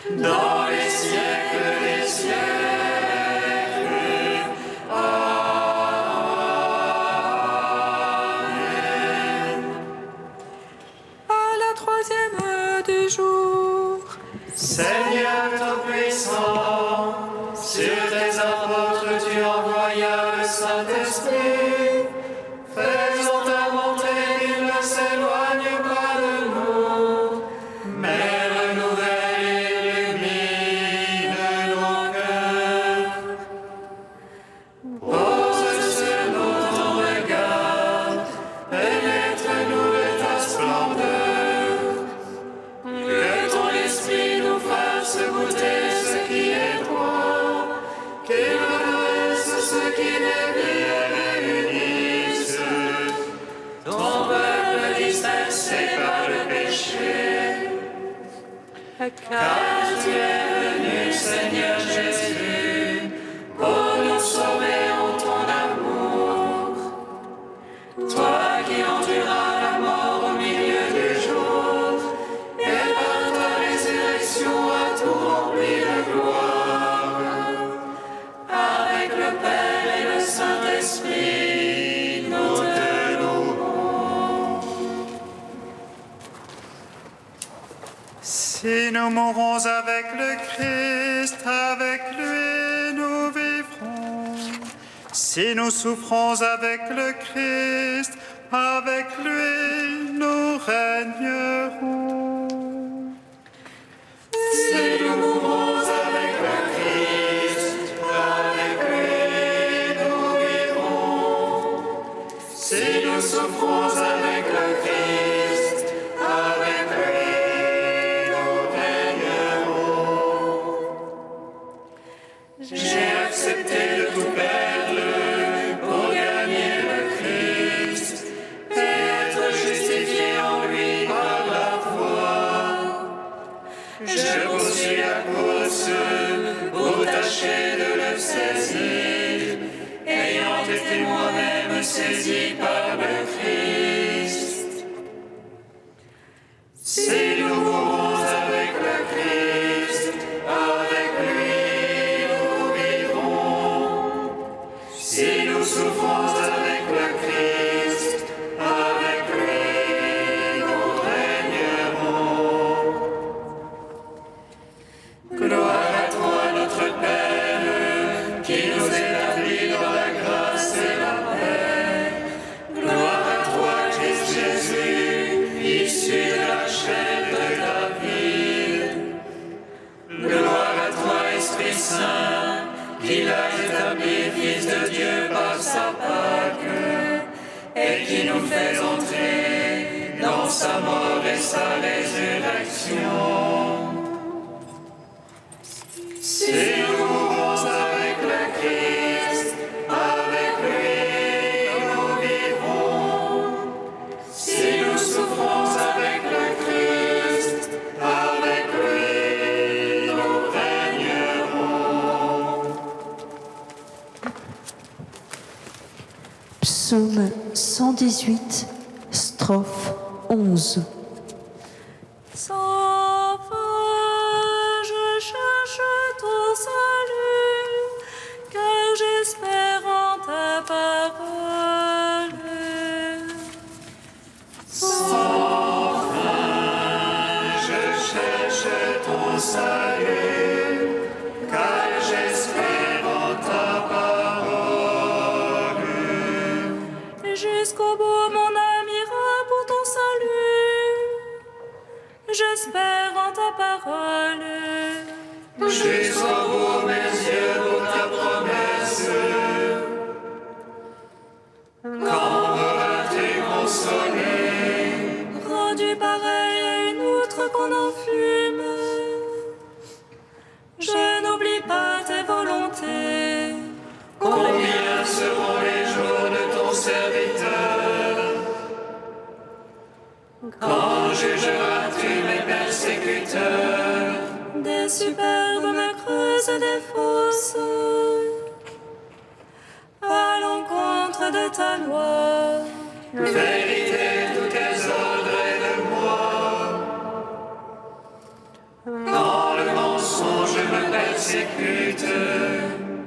dans les siècles des siècles. Amen. À la troisième heure du jour, Seigneur Tout-Puissant, sur tes apôtres tu envoyas le Saint-Esprit, faisant ta montrer qu'il ne s'éloigne pas de nous, mais renouvelle et illumine nos cœurs. Pose sur nous ton regard, pénètre-nous de ta splendeur, que ton esprit nous fasse goûter ce qui est droit, qu'il redresse ce qui dévie et réunisse ton peuple dispersé par le péché. Car tu es venu, Seigneur Jésus, pour nous sauver en ton amour. Toi qui enduras la mort au milieu du jour, et par ta résurrection a tout rempli de gloire. Avec le Père et le Saint-Esprit, nous te louons. Si nous mourons avec le Christ, avec lui nous vivrons. Si nous souffrons avec le Christ, avec lui nous régnerons. Si nous mourons avec le Christ, avec lui nous vivrons. Si nous souffrons avec le Christ, avec lui nous régnerons. J'ai accepté de tout perdre pour gagner le Christ et être justifié en lui par la foi. Je poursuis la course pour tâcher de le saisir, ayant été moi-même saisi par le Christ. Si nous mourons avec le Christ, avec lui nous vivrons. Si nous souffrons avec le Christ, avec lui nous régnerons. Gloire à toi, notre Père, qui nous établit dans la grâce et la paix. Gloire à toi, Christ Jésus, issu de la chair de David. Gloire à toi, Esprit Saint, qui l'a établi Fils de Dieu par sa Pâque, et qui nous fait entrer dans sa mort et sa résurrection. Si nous mourons avec le Christ, avec lui nous vivrons. Si nous souffrons avec le Christ, avec lui nous régnerons. Psaume 118, strophe 11. sans fin, je cherche ton salut, car j'espère en ta parole. Je cherche ton salut, car j'espère en ta parole. Et jusqu'au bout, mon âme ira pour ton salut. J'espère en ta parole. Jusqu'au bout, mes yeux pour ta promesse. Quand m'auras-tu consolé? Rendu pareil à une outre qu'on enfume, je n'oublie pas tes volontés. Combien seront les jours de ton serviteur? Quand jugeras-tu mes persécuteurs? Des superbes me creusent des fosses à l'encontre de ta loi. Vérité, tous tes ordres et de moi. Quand le vent persécute.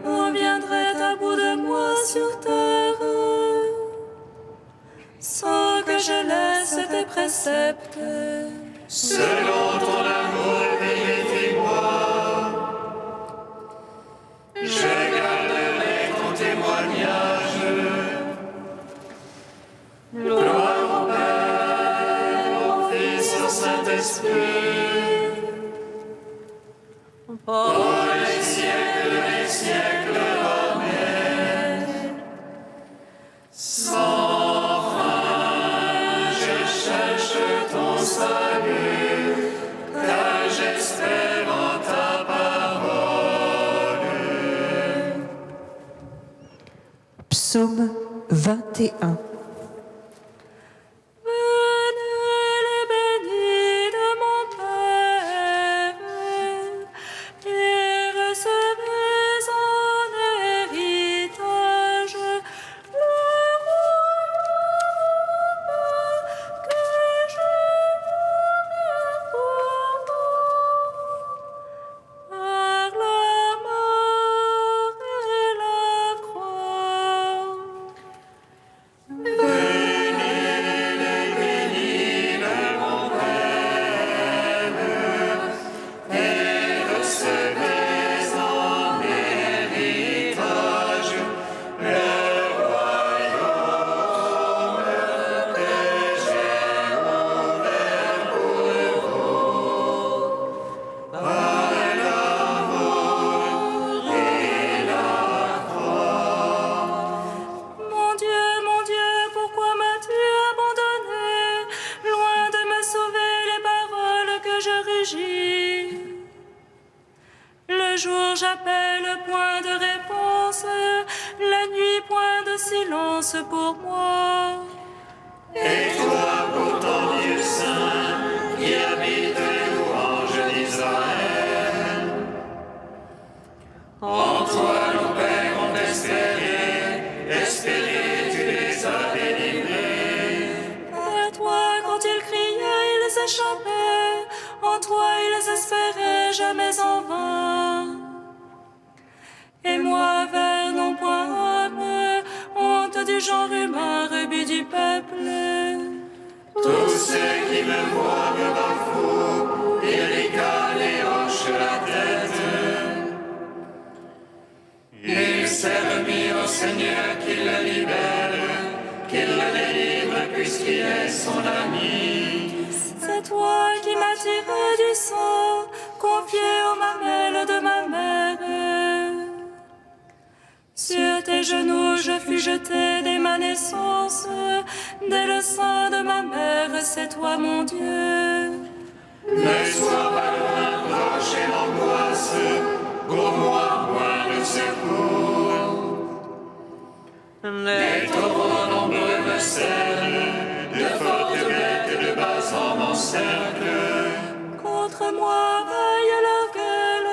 On viendrait à bout de moi sur terre, sans que je laisse tes préceptes. Selon ton amour, vérifie-moi. Je garderai ton témoignage. Gloire au Père, au Fils, au Saint-Esprit, pour les siècles des siècles. Amen. Sans fin, je cherche ton salut, car j'espère en ta parole. Psaume 21. Venez les bénis de mon Père, et recevez en héritage le royaume que je vous par la mort et la croix. Recevez en héritage le royaume que j'ai ouvert pour vous par l'amour et la croix. Mon Dieu, pourquoi m'as-tu abandonné, loin de me sauver les paroles que je rugis? Le jour j'appelle, point de réponse, la nuit point de silence pour moi. Et toi, pourtant Dieu saint, qui habite les louanges d'Israël, en toi nos pères ont espéré, tu les as délivrés. À toi, quand ils criaient, ils échappaient, en toi ils espéraient jamais en vain. Et moi, vers non point homme, honte du genre humain, rebut du peuple. Tous ceux qui me voient me bafouent, ils ricanent et hochent la tête. Il s'est remis au Seigneur qu'il le libère, qu'il le délivre puisqu'il est son ami. C'est toi qui m'as tiré du sang, confié aux mamelles de ma mère. Sur tes genoux je fus jeté dès ma naissance, dès le sein de ma mère, c'est toi mon Dieu. Ne sois pas loin, proche et l'angoisse, pour moi, point de secours. Les taureaux nombreux me cernent, de fortes bêtes de bas en mon cercle. Contre moi raille leur gueule,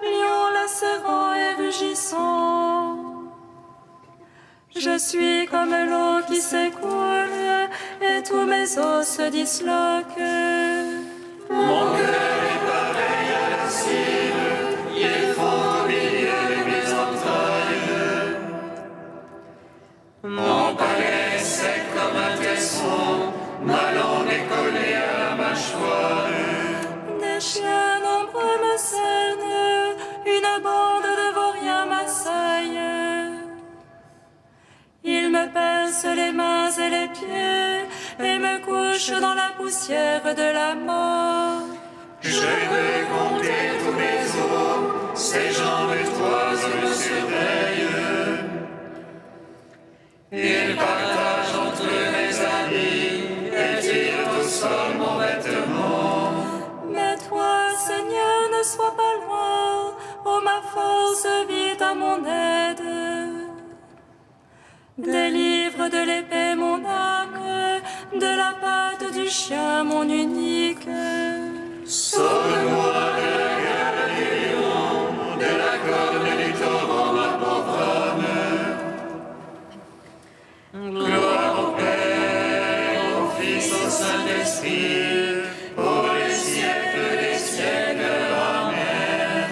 lion lacérant et rugissant. Je suis comme l'eau qui s'écoule, et tous mes os se disloquent. Mon cœur est pareil à la cime, il fond au milieu de mes entrailles. Mon palais est sec comme un tesson, ma langue est collée à la mâchoire. Des chiens nombreux me cernent, une bande de vauriens m'assaille. Ils me percent les mains et les pieds, et me couchent dans la poussière de la mort. Je veux compter tous mes os, ces jambes étroites me surveillent. Ils partagent entre mes amis et tirent au sol mon vêtement. Mais toi, Seigneur, ne sois pas loin, ô ma force, vite à mon aide. Délivre de l'épée mon âme, de la patte du chien mon unique. Sauve-moi de la gueule du lion, de la corne du taureau, ma pauvre âme. Gloire au Père, au Fils, au Saint-Esprit, pour les siècles des siècles. Amen.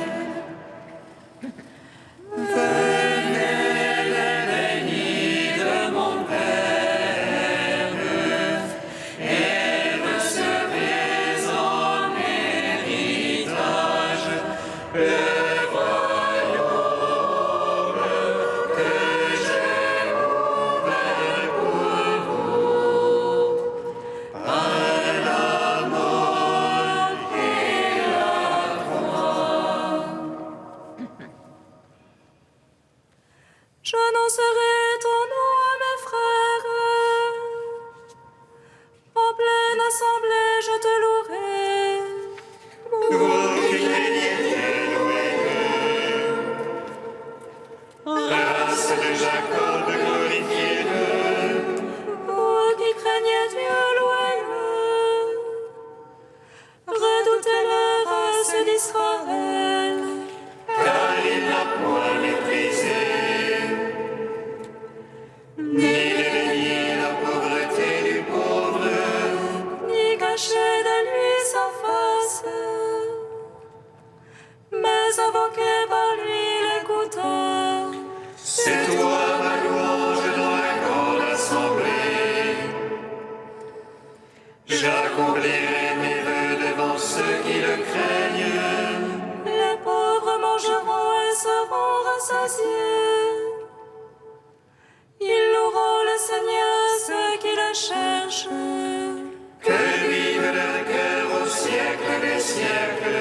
la cherchent. Que vive leur cœur au siècle des siècles.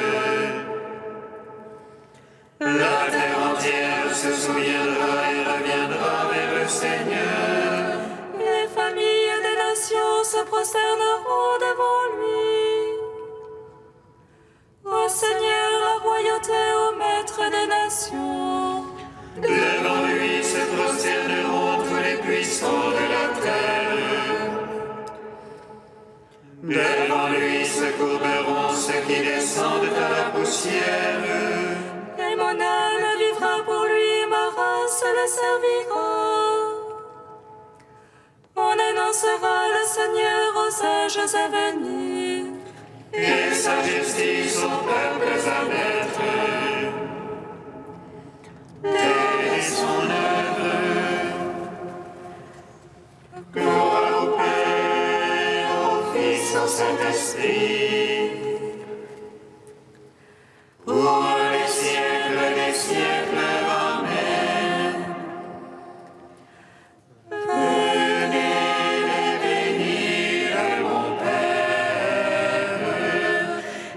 La terre entière se souviendra et reviendra vers le Seigneur. Les familles des nations se prosterneront devant lui. Ô Seigneur, la royauté, ô Maître des nations. Devant lui se prosterneront tous les puissants de la terre. Devant lui se courberont ceux qui descendent à la poussière. Et mon âme vivra pour lui, ma race le servira. On annoncera le Seigneur aux âges à venir. Et sa justice aux peuples à naître. Telle est son œuvre. Gloire au Père, au Fils, au Saint-Esprit. Pour les siècles des siècles, Amen. Venez les bénir, mon Père,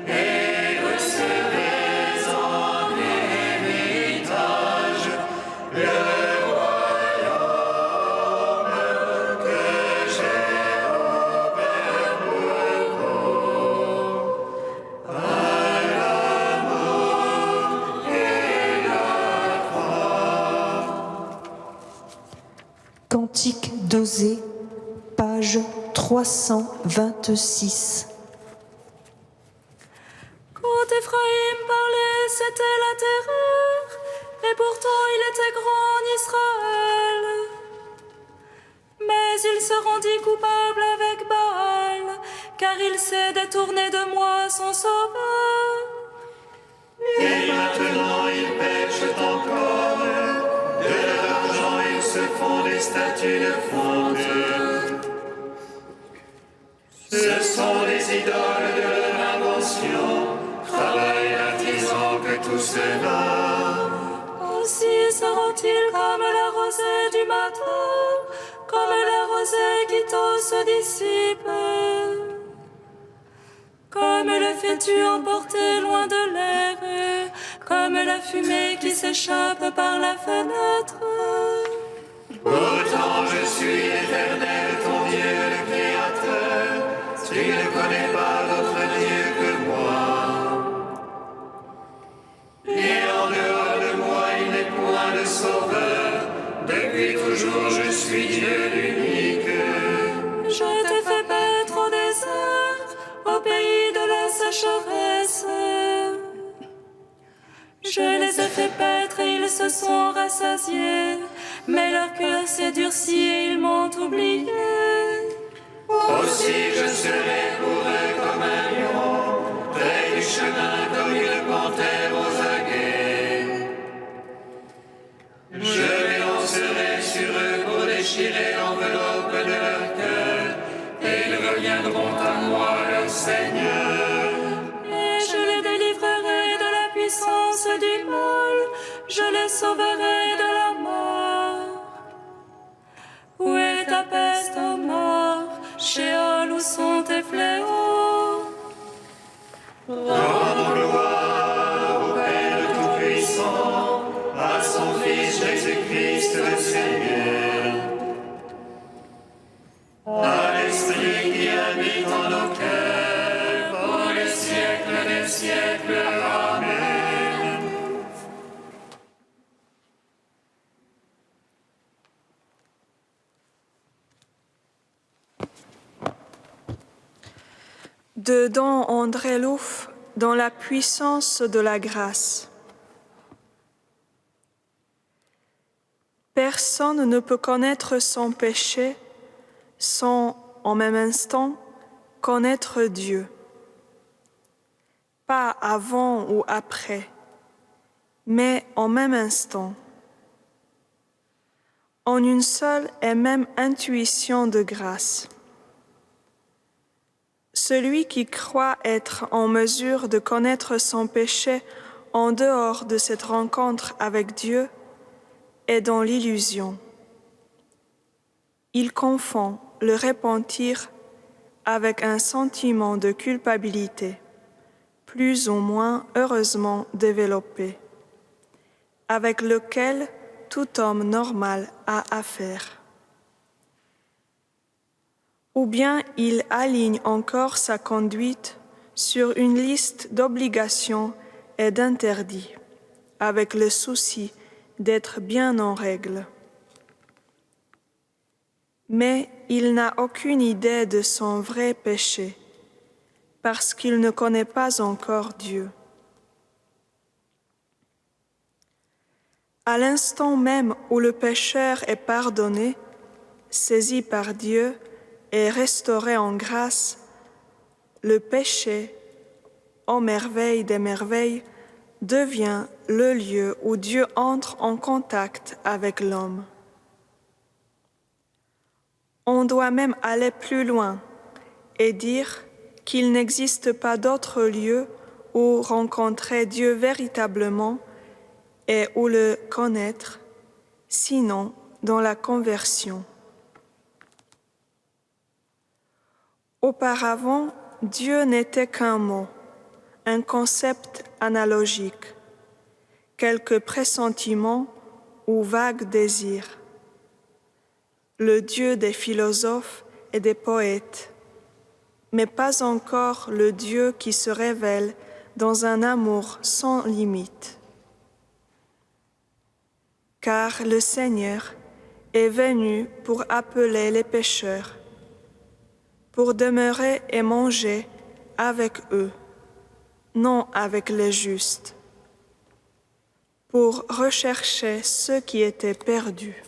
et recevez en héritage le royaume que j'ai ouvert pour vous. À l'amour et la croix. Cantique d'Osée, page 326. Quand Éphraïm parlait, c'était la terreur, et pourtant il était grand en Israël. Mais il se rendit coupable avec Baal, car il s'est détourné de moi, son sauveur. Et maintenant ils pêchent encore. De leur argent ils se font des statues de fonte. Ce sont des idoles de leur invention. Travail d'artisan que tout cela. Aussi seront-ils comme la rosée du matin, comme la rosée qui tôt se dissipe, comme le fétu emporté loin de l'air, comme la fumée qui s'échappe par la fenêtre. Pourtant je suis l'Éternel, ton Dieu, le Créateur. Tu ne connais pas d'autre Dieu que moi. Et en dehors de moi, il n'est point de sauveur. Depuis toujours, je suis Dieu l'unique. Je t'ai fait paître au désert, au pays de la sécheresse. Je les ai fait paître et ils se sont rassasiés, mais leur cœur s'est durci et ils m'ont oublié. Aussi je serai pour eux comme un lion, près du chemin comme une panthère aux aguets. Je les lancerai sur eux pour déchirer l'enveloppe de leur cœur, et ils reviendront à moi, leur Seigneur. Et je les délivrerai de la puissance du mal, je les sauverai de la mort. Où est ta peste, ô mort? Sheol, où sont tes fléaux? Rendons gloire au Père Tout-Puissant, à son Fils Jésus-Christ le Seigneur, à l'Esprit qui habite en nos cœurs, pour les siècles des siècles. Amen. De Don André Louf, dans la puissance de la grâce. Personne ne peut connaître son péché sans, en même instant, connaître Dieu. Pas avant ou après, mais en même instant. En une seule et même intuition de grâce. Celui qui croit être en mesure de connaître son péché en dehors de cette rencontre avec Dieu est dans l'illusion. Il confond le repentir avec un sentiment de culpabilité, plus ou moins heureusement développé, avec lequel tout homme normal a affaire. Ou bien il aligne encore sa conduite sur une liste d'obligations et d'interdits, avec le souci d'être bien en règle. Mais il n'a aucune idée de son vrai péché, parce qu'il ne connaît pas encore Dieu. À l'instant même où le pécheur est pardonné, saisi par Dieu et restauré en grâce, le péché, ô merveille des merveilles, devient le lieu où Dieu entre en contact avec l'homme. On doit même aller plus loin et dire qu'il n'existe pas d'autre lieu où rencontrer Dieu véritablement et où le connaître, sinon dans la conversion. Auparavant, Dieu n'était qu'un mot, un concept analogique, quelques pressentiments ou vagues désirs. Le Dieu des philosophes et des poètes, mais pas encore le Dieu qui se révèle dans un amour sans limite. Car le Seigneur est venu pour appeler les pécheurs, pour demeurer et manger avec eux, non avec les justes, pour rechercher ceux qui étaient perdus.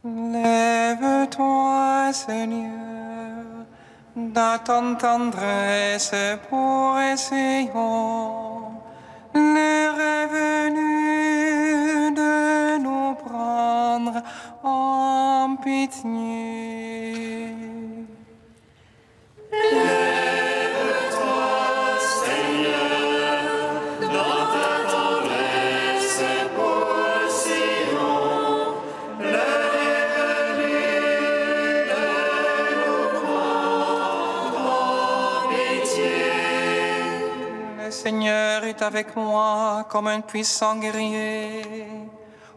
Lève-toi, Seigneur, dans ton tendresse pour Sion, le revenu de nous prendre en pitié. Le Seigneur est avec moi comme un puissant guerrier.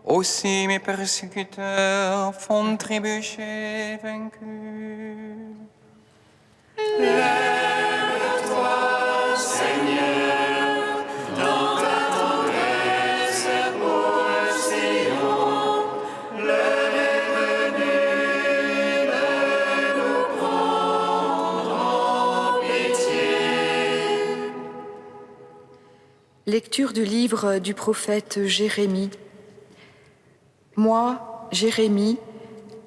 Aussi mes persécuteurs font trébucher vaincus. Lecture du livre du prophète Jérémie. Moi, Jérémie,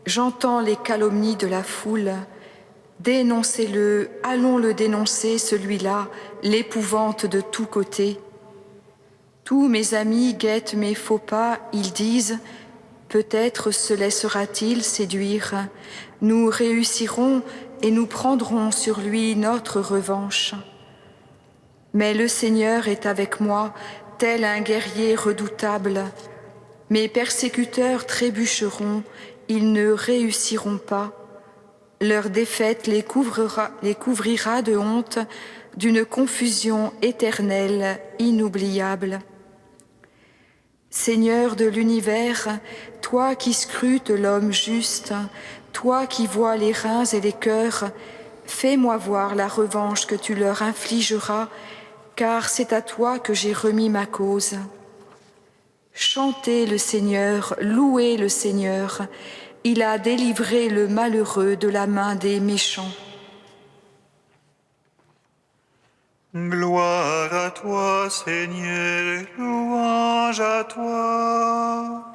j'entends les calomnies de la foule. Dénoncez-le, allons le dénoncer, celui-là, l'épouvante de tous côtés. Tous mes amis guettent mes faux pas, ils disent « Peut-être se laissera-t-il séduire. Nous réussirons et nous prendrons sur lui notre revanche. » Mais le Seigneur est avec moi, tel un guerrier redoutable. Mes persécuteurs trébucheront, ils ne réussiront pas. Leur défaite les couvrira de honte, d'une confusion éternelle, inoubliable. Seigneur de l'univers, toi qui scrutes l'homme juste, toi qui vois les reins et les cœurs, fais-moi voir la revanche que tu leur infligeras, car c'est à toi que j'ai remis ma cause. Chantez le Seigneur, louez le Seigneur, il a délivré le malheureux de la main des méchants. Gloire à toi, Seigneur, louange à toi.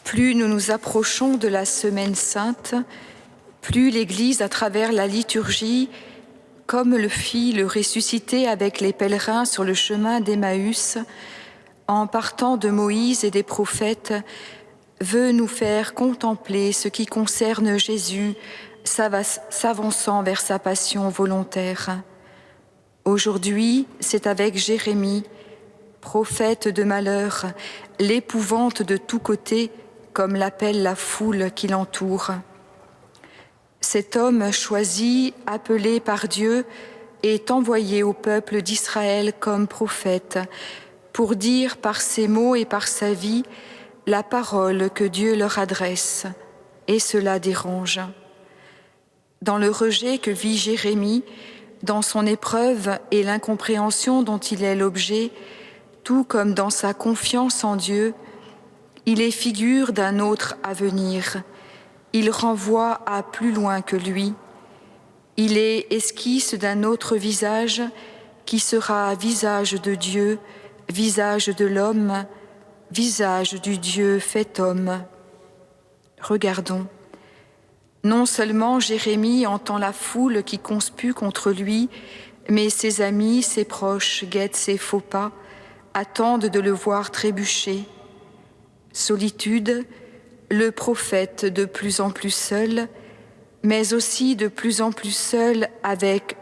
Plus nous nous approchons de la Semaine Sainte, plus l'Église, à travers la liturgie, comme le fit le ressuscité avec les pèlerins sur le chemin d'Emmaüs, en partant de Moïse et des prophètes, veut nous faire contempler ce qui concerne Jésus, s'avançant vers sa passion volontaire. Aujourd'hui, c'est avec Jérémie, prophète de malheur, l'épouvante de tous côtés, comme l'appelle la foule qui l'entoure. Cet homme choisi, appelé par Dieu, est envoyé au peuple d'Israël comme prophète pour dire par ses mots et par sa vie la parole que Dieu leur adresse, et cela dérange. Dans le rejet que vit Jérémie, dans son épreuve et l'incompréhension dont il est l'objet, tout comme dans sa confiance en Dieu, il est figure d'un autre avenir. Il renvoie à plus loin que lui. Il est esquisse d'un autre visage qui sera visage de Dieu, visage de l'homme, visage du Dieu fait homme. Regardons. Non seulement Jérémie entend la foule qui conspue contre lui, mais ses amis, ses proches guettent ses faux pas, attendent de le voir trébucher. Solitude, le prophète de plus en plus seul, mais aussi de plus en plus seul, avec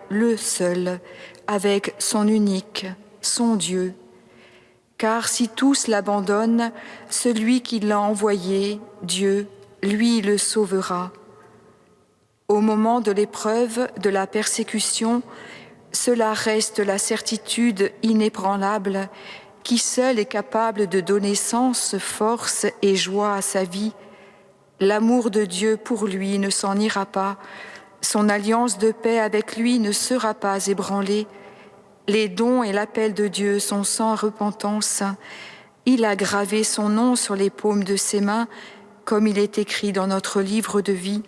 son unique, son Dieu. Car si tous l'abandonnent, celui qui l'a envoyé, Dieu, lui le sauvera. Au moment de l'épreuve, de la persécution, cela reste la certitude inébranlable qui seul est capable de donner sens, force et joie à sa vie. L'amour de Dieu pour lui ne s'en ira pas, son alliance de paix avec lui ne sera pas ébranlée. Les dons et l'appel de Dieu sont sans repentance. Il a gravé son nom sur les paumes de ses mains, comme il est écrit dans notre livre de vie.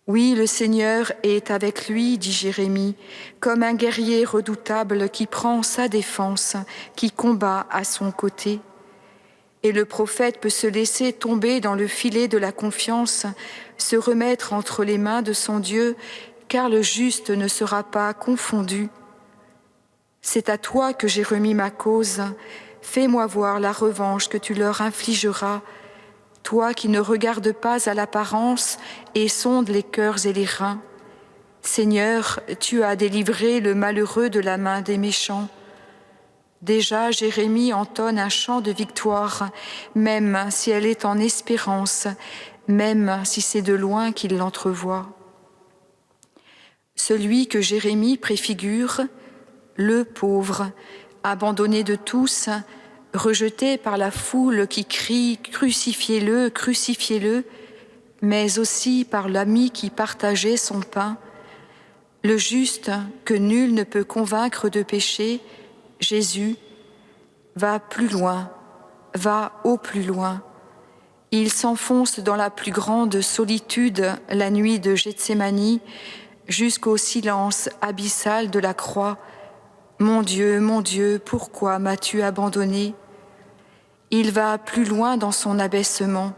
Oui, le Seigneur est avec lui, dit Jérémie, comme un guerrier redoutable qui prend sa défense, qui combat à son côté. Et le prophète peut se laisser tomber dans le filet de la confiance, se remettre entre les mains de son Dieu, car le juste ne sera pas confondu. C'est à toi que j'ai remis ma cause, fais-moi voir la revanche que tu leur infligeras, toi qui ne regardes pas à l'apparence et sondes les cœurs et les reins. Seigneur, tu as délivré le malheureux de la main des méchants. Déjà, Jérémie entonne un chant de victoire, même si elle est en espérance, même si c'est de loin qu'il l'entrevoit. Celui que Jérémie préfigure, le pauvre, abandonné de tous, rejeté par la foule qui crie « Crucifiez-le, crucifiez-le », mais aussi par l'ami qui partageait son pain, le juste que nul ne peut convaincre de péché, Jésus, va plus loin, va au plus loin. Il s'enfonce dans la plus grande solitude la nuit de Gethsémani, jusqu'au silence abyssal de la croix. Mon Dieu, pourquoi m'as-tu abandonné ? Il va plus loin dans son abaissement,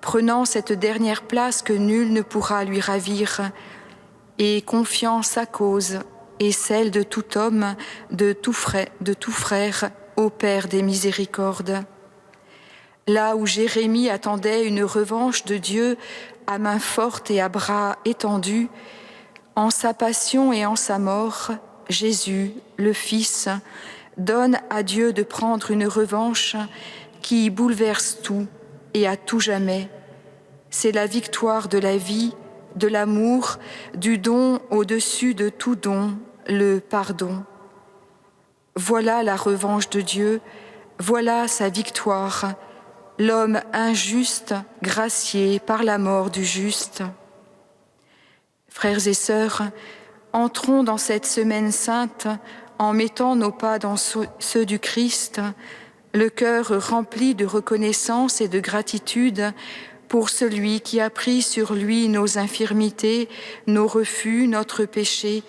prenant cette dernière place que nul ne pourra lui ravir, et confiant sa cause et celle de tout homme, de tout frère, au Père des miséricordes. Là où Jérémie attendait une revanche de Dieu à main forte et à bras étendus, en sa passion et en sa mort, Jésus, le Fils, donne à Dieu de prendre une revanche qui bouleverse tout et à tout jamais. C'est la victoire de la vie, de l'amour, du don au-dessus de tout don, le pardon. Voilà la revanche de Dieu, voilà sa victoire, l'homme injuste, gracié par la mort du juste. Frères et sœurs, entrons dans cette semaine sainte en mettant nos pas dans ceux du Christ, le cœur rempli de reconnaissance et de gratitude pour celui qui a pris sur lui nos infirmités, nos refus, notre péché,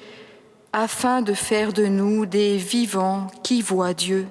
afin de faire de nous des vivants qui voient Dieu.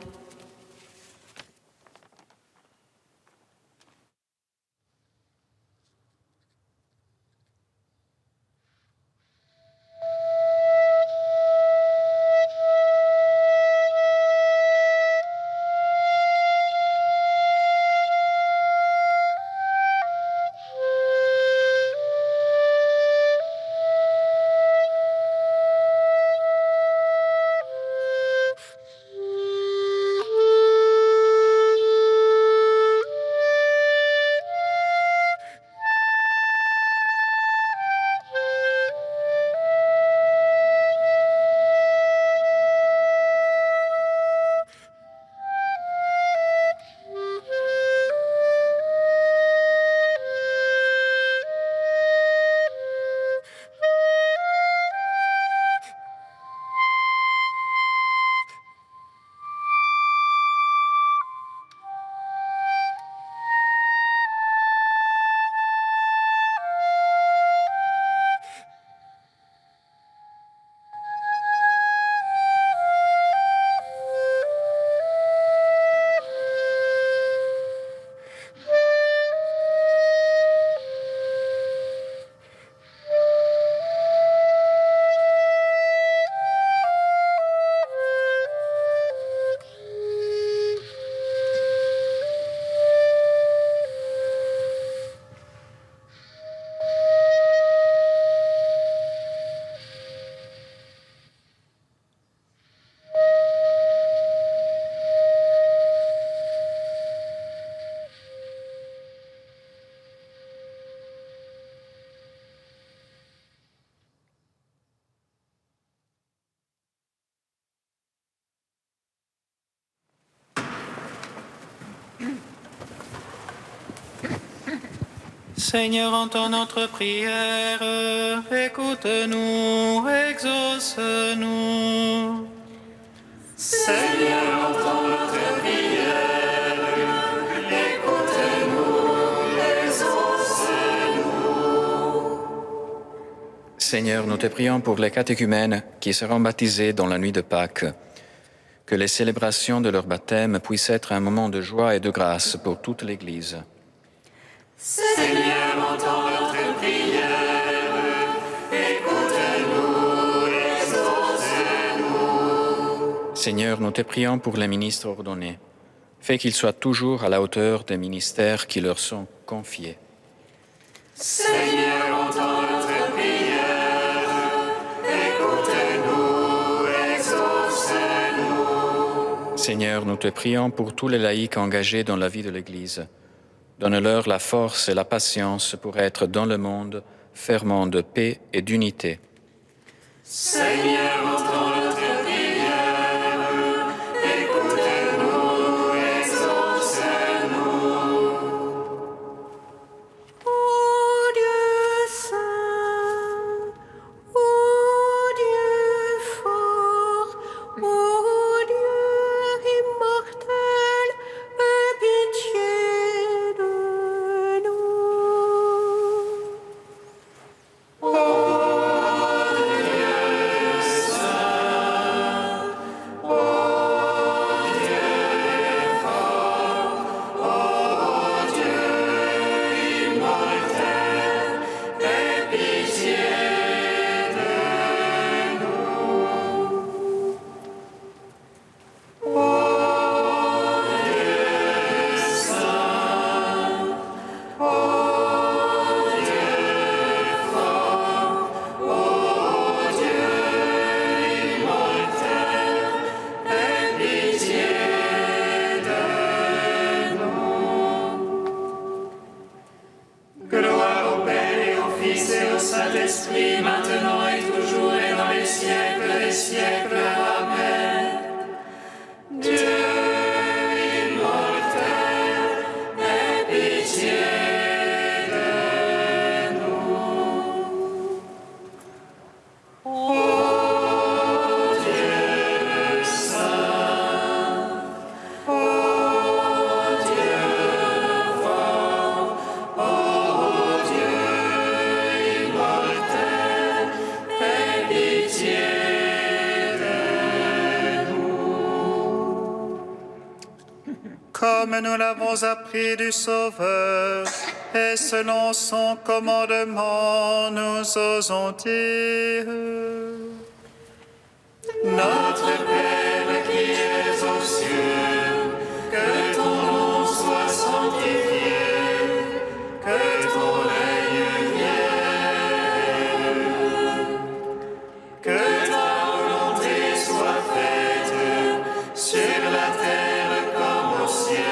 Seigneur, entends notre prière, écoute-nous, exauce-nous. Seigneur, entends notre prière, écoute-nous, exauce-nous. Seigneur, nous te prions pour les catéchumènes qui seront baptisés dans la nuit de Pâques, que les célébrations de leur baptême puissent être un moment de joie et de grâce pour toute l'Église. Seigneur, entends notre prière, écoute-nous, exauce-nous. Seigneur, nous te prions pour les ministres ordonnés. Fais qu'ils soient toujours à la hauteur des ministères qui leur sont confiés. Seigneur, entends notre prière, écoute-nous, exauce-nous. Seigneur, nous te prions pour tous les laïcs engagés dans la vie de l'Église. Donne-leur la force et la patience pour être dans le monde ferment de paix et d'unité. Seigneur, entends notre prière, écoute-nous, exauce-nous. Ô Dieu saint, ô Dieu fort, ô Dieu immortel, aie pitié de nous. Gloire au Père et au Fils et au Saint-Esprit, maintenant et toujours et dans les siècles des siècles. Amen. Dieu immortel, aie pitié de nous. Ô Dieu saint, ô Dieu fort, ô Dieu immortel, aie pitié de nous. Comme nous l'avons appris du Sauveur, et selon son commandement, nous osons dire: Notre Père qui es aux cieux, que ton nom soit sanctifié, que ton règne vienne, que ta volonté soit faite sur la terre comme au ciel.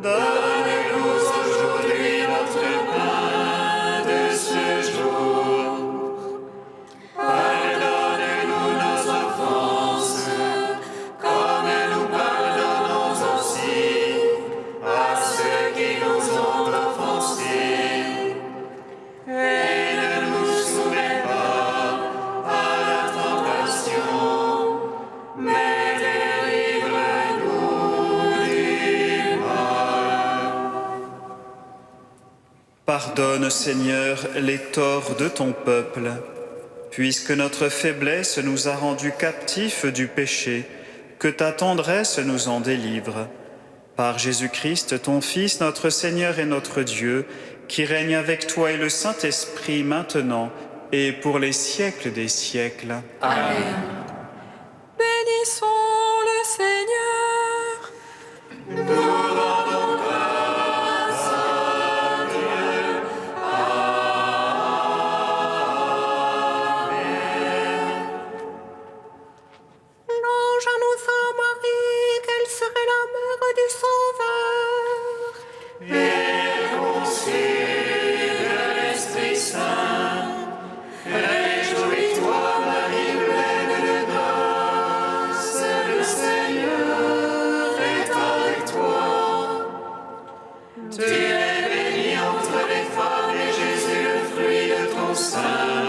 Donne-nous aujourd'hui notre pain de ce jour. Pardonne-nous nos offenses, comme nous pardonnons aussi à ceux qui nous ont offensés. Et ne nous soumets pas à la tentation, mais délivre-nous du mal. Pardonne, Seigneur, les torts de ton peuple, puisque notre faiblesse nous a rendus captifs du péché, que ta tendresse nous en délivre. Par Jésus-Christ, ton Fils, notre Seigneur et notre Dieu, qui règne avec toi et le Saint-Esprit maintenant et pour les siècles des siècles. Bénissons le Seigneur. Nous rendons grâce à Dieu. Amen. L'ange annonça à Marie qu'elle serait la mère du Sauveur. Et conçue de l'Esprit Saint, réjouis-toi, Marie, pleine de grâce, le Seigneur est avec toi. Tu es bénie entre les femmes, et Jésus, le fruit de ton sein,